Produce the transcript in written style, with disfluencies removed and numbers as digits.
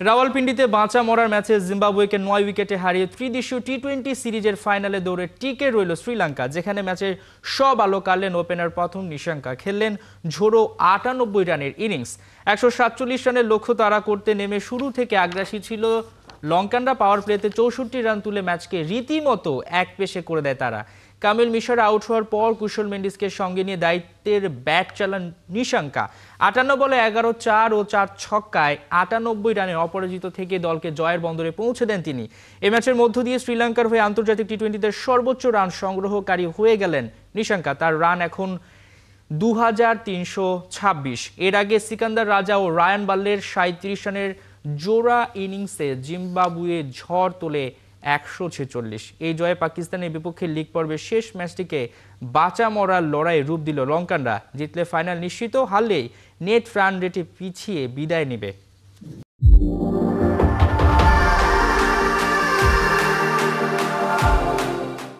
রাওয়ালপিন্ডিতে বাঁচা মরার ম্যাচে জিম্বাবুয়েকে ৯ উইকেটে হারিয়ে ত্রিদেশীয় টি-20 সিরিজের ফাইনালে দৌড়ে টিকে রইল শ্রীলঙ্কা, যেখানে ম্যাচের সব আলো কাড়লেন ওপেনার প্রথম নিশাঙ্কা। খেললেন ঝোড়ো ৯৮ রানের ইনিংস। ১৪৭ রানের লক্ষ্য তাড়া করতে নেমে শুরু থেকে আগ্রাসী ছিল লঙ্কানরা। পাওয়ার প্লেতে ৬৪ রান তুলে ম্যাচকে রীতিমতো একপেশে করে দেয় তারা। কামিল মিশর আউট হওয়ার পর কুশল মেন্ডিসকে সঙ্গে নিয়ে দায়িত্বের ব্যাট চালান নিশাঙ্কা। ৫৮ বলে ১১-৪ ও ৪ ছক্কায় ৯৮ রানে অপরাজিত থেকে দলকে জয়ের বন্দরে পৌঁছে দেন তিনি। এ ম্যাচের মধ্য দিয়ে শ্রীলঙ্কার হয়ে আন্তর্জাতিক টি-20তে সর্বোচ্চ রান সংগ্রহকারী হয়ে গেলেন নিশাঙ্কা। তার রান এখন ২৩২৬। এর আগে সিকান্দার রাজা ও রায়ান বাল্লের ৩৭ রানের জোড়া ইনিংসে জিম্বাবুয়ে ঝড় তোলে ১৪৬। এই জয়ে পাকিস্তানের বিপক্ষে লিগ পর্বের শেষ ম্যাচটিকে বাঁচা মরার লড়াইয়ে রূপ দিল লঙ্কানরা। জিতলে ফাইনাল নিশ্চিত, হারলেই নেট রান রেটে পিছিয়ে বিদায় নেবে।